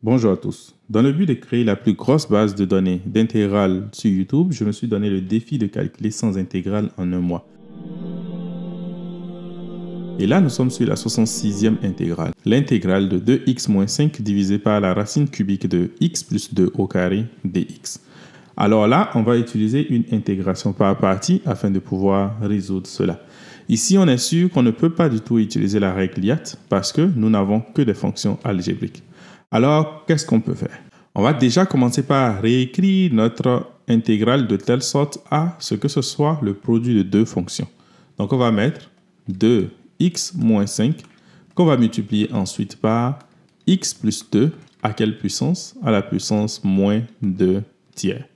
Bonjour à tous. Dans le but de créer la plus grosse base de données d'intégrales sur YouTube, je me suis donné le défi de calculer 100 intégrales en un mois. Et là, nous sommes sur la 66e intégrale, l'intégrale de 2x-5 divisé par la racine cubique de x plus 2 au carré dx. Alors là, on va utiliser une intégration par partie afin de pouvoir résoudre cela. Ici, on est sûr qu'on ne peut pas du tout utiliser la règle LIAT parce que nous n'avons que des fonctions algébriques. Alors, qu'est-ce qu'on peut faire? On va déjà commencer par réécrire notre intégrale de telle sorte à ce que ce soit le produit de deux fonctions. Donc, on va mettre 2x moins 5 qu'on va multiplier ensuite par x plus 2 à quelle puissance? À la puissance moins 2 tiers.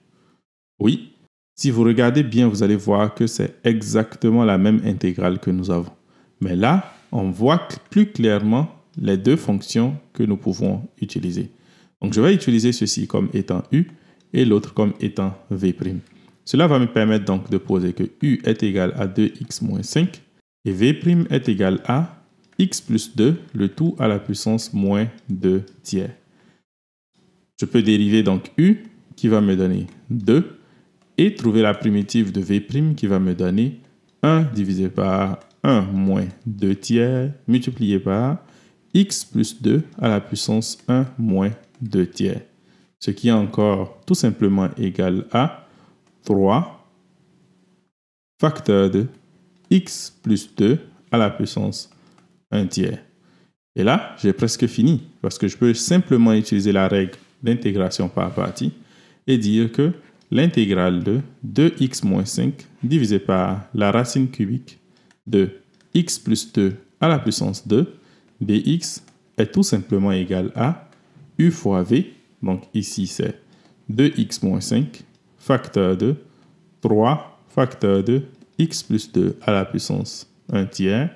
Oui, si vous regardez bien, vous allez voir que c'est exactement la même intégrale que nous avons. Mais là, on voit plus clairement les deux fonctions que nous pouvons utiliser. Donc, je vais utiliser ceci comme étant u et l'autre comme étant v'. Cela va me permettre donc de poser que u est égal à 2x moins 5 et v' est égal à x plus 2, le tout à la puissance moins 2 tiers. Je peux dériver donc u qui va me donner 2 et trouver la primitive de v' qui va me donner 1 divisé par 1 moins 2 tiers multiplié par x plus 2 à la puissance 1 moins 2 tiers, ce qui est encore tout simplement égal à 3 facteur de x plus 2 à la puissance 1 tiers. Et là, j'ai presque fini parce que je peux simplement utiliser la règle d'intégration par partie et dire que l'intégrale de 2x moins 5 divisé par la racine cubique de x plus 2 à la puissance 2 dx est tout simplement égal à u fois v. Donc ici, c'est 2x moins 5 facteur de 3 facteur de x plus 2 à la puissance 1 tiers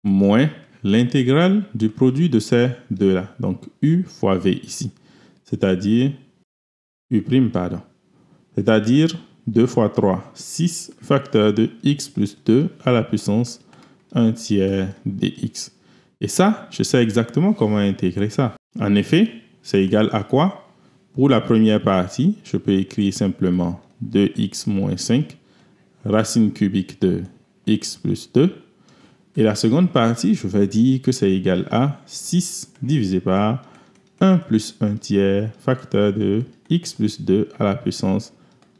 moins l'intégrale du produit de ces deux-là. Donc u fois v ici. C'est-à-dire c'est-à-dire 2 fois 3, 6 facteur de x plus 2 à la puissance 1 tiers dx. Et ça, je sais exactement comment intégrer ça. En effet, c'est égal à quoi? Pour la première partie, je peux écrire simplement 2x moins 5, racine cubique de x plus 2. Et la seconde partie, je vais dire que c'est égal à 6 divisé par 1 plus 1 tiers facteur de x plus 2 à la puissance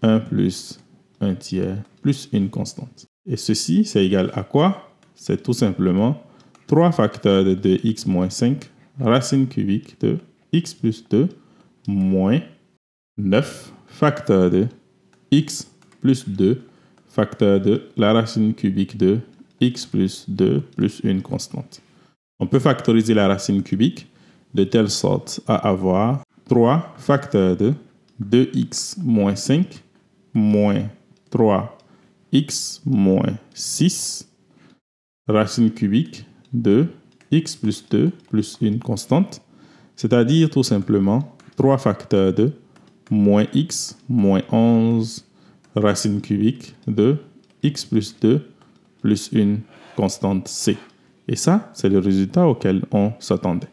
1 plus 1 tiers plus une constante. Et ceci, c'est égal à quoi? C'est tout simplement 3 facteurs de 2x moins 5 racine cubique de x plus 2 moins 9 facteurs de x plus 2 facteur de la racine cubique de x plus 2 plus une constante. On peut factoriser la racine cubique de telle sorte à avoir 3 facteurs de 2x moins 5 moins 3x moins 6 racine cubique de x plus 2 plus une constante, c'est-à-dire tout simplement 3 facteurs de moins x moins 11 racine cubique de x plus 2 plus une constante c. Et ça, c'est le résultat auquel on s'attendait.